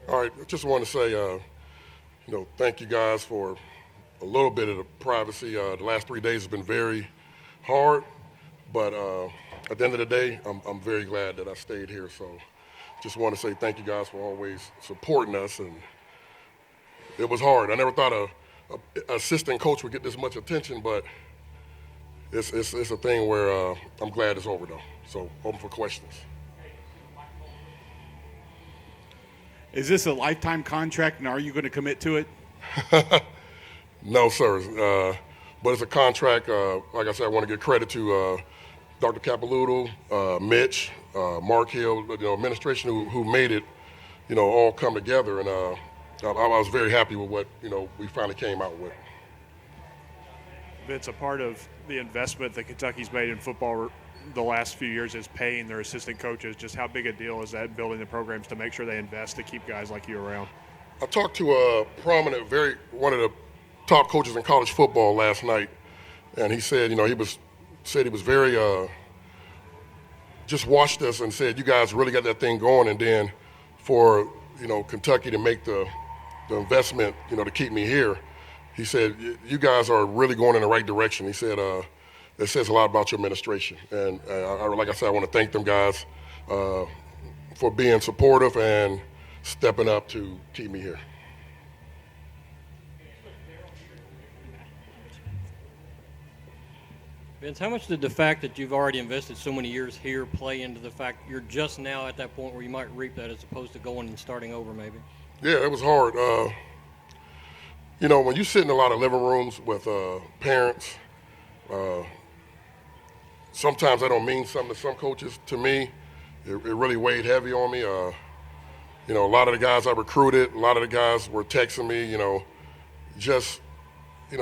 All right, I just want to say, thank you guys for a little bit of the privacy. The last 3 days have been very hard, but at the end of the day, I'm very glad that I stayed here. So just want to say thank you guys for always supporting us. And it was hard. I never thought a assistant coach would get this much attention, but it's a thing where I'm glad it's over, though. So open for questions. Is this a lifetime contract, and are you going to commit to it? No, sir. But it's a contract. Like I said, I want to give credit to Dr. Capilouto, Mitch, Mark Hill, administration who made it, all come together. And I was very happy with what, we finally came out with. Vince, a part of the investment that Kentucky's made in football the last few years is paying their assistant coaches. Just how big a deal is that in building the programs to make sure they invest to keep guys like you around? I talked to a prominent, one of the top coaches in college football last night, and he said, he was very, just watched us and said, you guys really got that thing going, and then for, Kentucky to make the investment, to keep me here, he said, you guys are really going in the right direction. He said, it says a lot about your administration. And like I said, I want to thank them guys for being supportive and stepping up to keep me here. Vince, how much did the fact that you've already invested so many years here play into the fact you're just now at that point where you might reap that as opposed to going and starting over maybe? Yeah, it was hard. When you sit in a lot of living rooms with parents, sometimes that don't mean something to some coaches. To me, it really weighed heavy on me. A lot of the guys I recruited, a lot of the guys were texting me,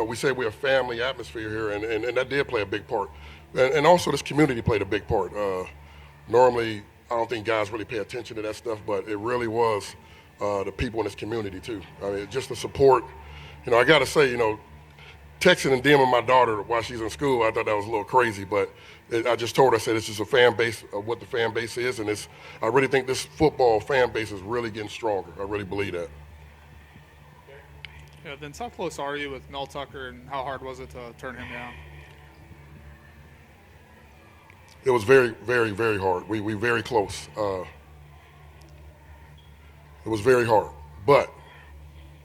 we say we're a family atmosphere here, and that did play a big part. And also this community played a big part. Normally, I don't think guys really pay attention to that stuff, but it really was the people in this community too. I mean, just the support. I got to say, texting and DMing my daughter while she's in school, I thought that was a little crazy, but I just told her, I said, it's just a fan base of what the fan base is, and I really think this football fan base is really getting stronger. I really believe that. Yeah, then how close are you with Mel Tucker, and how hard was it to turn him down? It was very, very, very hard. We very close. It was very hard, but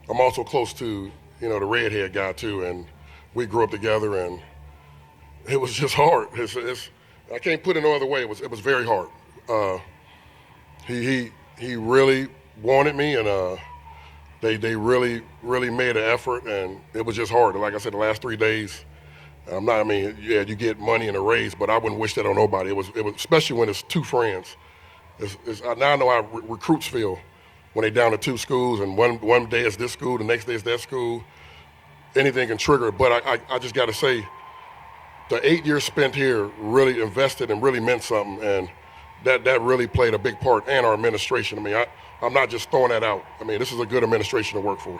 I'm also close to, the redhead guy too, and we grew up together, and it was just hard. I can't put it no other way. It was very hard. He really wanted me, and they really, really made an effort, and it was just hard. Like I said, the last 3 days, you get money and a raise, but I wouldn't wish that on nobody. It was especially when it's two friends. Now I know how recruits feel when they're down to two schools, and one day it's this school, the next day it's that school. Anything can trigger it, but I just got to say, the 8 years spent here really invested and really meant something, and that really played a big part, and our administration. I'm not just throwing that out. This is a good administration to work for.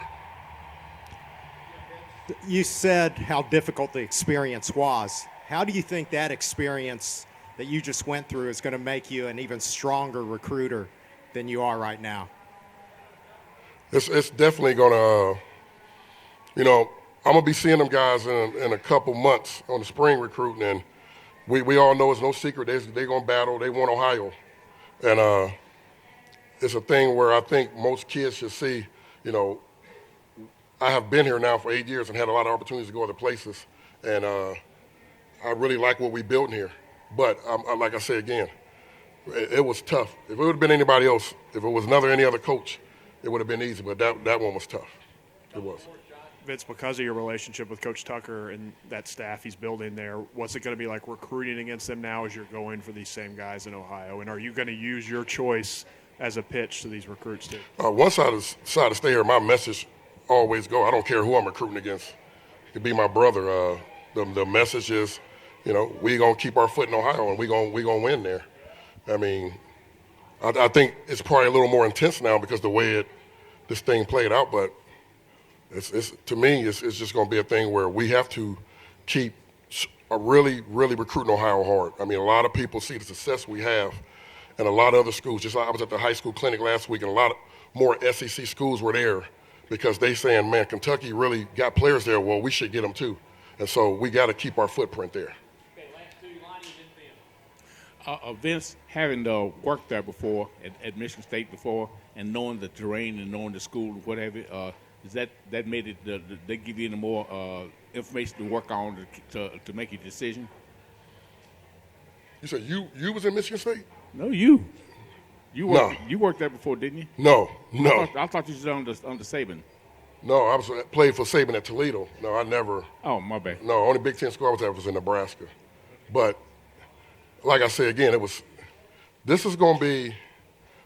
You said how difficult the experience was. How do you think that experience that you just went through is going to make you an even stronger recruiter than you are right now? It's definitely going to, I'm going to be seeing them guys in a couple months on the spring recruiting, and we all know it's no secret. They're going to battle. They want Ohio. And it's a thing where I think most kids should see, I have been here now for 8 years and had a lot of opportunities to go other places, and I really like what we built here. But like I say again, it was tough. If it would have been anybody else, if it was any other coach, it would have been easy, but that one was tough. It was. Vince, because of your relationship with Coach Tucker and that staff he's building there, what's it going to be like recruiting against them now as you're going for these same guys in Ohio? And are you going to use your choice as a pitch to these recruits too? Once I decide to stay here, my message always go. I don't care who I'm recruiting against. It could be my brother. The message is, we going to keep our foot in Ohio, and we going to win there. I think it's probably a little more intense now because the way this thing played out, but to me, it's just going to be a thing where we have to keep really, really recruiting Ohio hard. A lot of people see the success we have, and a lot of other schools. Just like I was at the high school clinic last week, and a lot more SEC schools were there because they saying, man, Kentucky really got players there. Well, we should get them too. And so we got to keep our footprint there. Vince, having worked there before at Michigan State before, and knowing the terrain and knowing the school and whatever, is that made it? They give you any more information to work on to make your decision? You said you was in Michigan State? No, you No. worked there before, didn't you? No. I thought you was under Saban. No, I was played for Saban at Toledo. No, I never. Oh, my bad. No, only Big Ten school I was at was in Nebraska. But like I said again, this is going to be.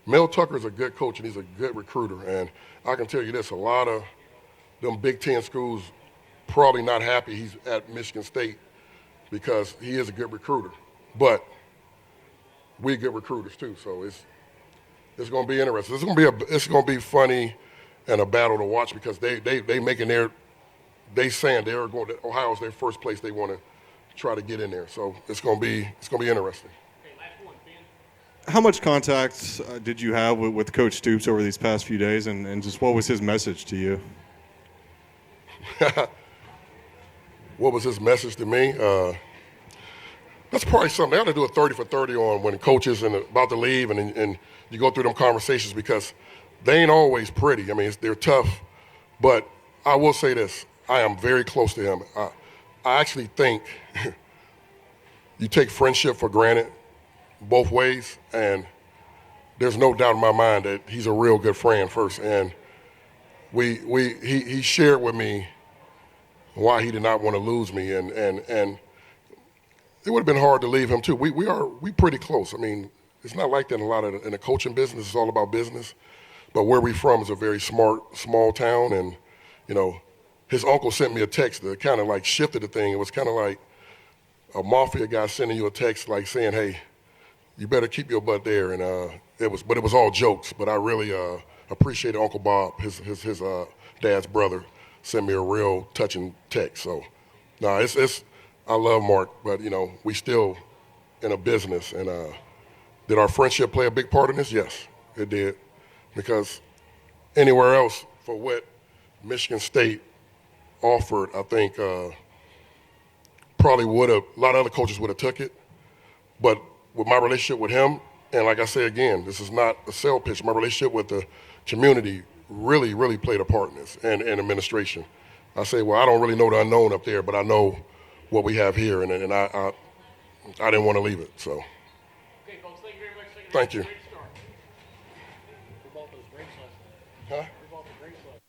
Mel Tucker's a good coach and he's a good recruiter, and I can tell you this: a lot of them Big Ten schools probably not happy he's at Michigan State because he is a good recruiter. But we're good recruiters too, so it's going to be interesting. It's going to be funny and a battle to watch because they saying they're going to Ohio's their first place they want to try to get in there. So it's going to be interesting. How much contact did you have with Coach Stoops over these past few days, and just what was his message to you? What was his message to me? That's probably something. They ought to do a 30 for 30 on when coaches and about to leave and you go through them conversations because they ain't always pretty. I mean, they're tough. But I will say this. I am very close to him. I actually think you take friendship for granted both ways, and there's no doubt in my mind that he's a real good friend first. And he shared with me why he did not want to lose me, and it would have been hard to leave him too. We pretty close. I mean, it's not like that in the coaching business. It's all about business. But where we from is a very smart, small town, and his uncle sent me a text that kind of like shifted the thing. It was kind of like a mafia guy sending you a text like saying, "Hey, you better keep your butt there." And it was all jokes. But I really appreciated Uncle Bob, his dad's brother, sent me a real touching text. So, no, I love Mark, but we still in a business. And did our friendship play a big part in this? Yes, it did. Because anywhere else for what Michigan State offered, I think probably would have. A lot of other coaches would have took it, but with my relationship with him, and like I say again, this is not a sale pitch. My relationship with the community really, really played a part in this, and administration. I say, well, I don't really know the unknown up there, but I know what we have here, and I didn't want to leave it. So, Okay, folks, thank you very much. Thank you. Great start. We bought those drinks last night. Huh? We bought the drinks last night.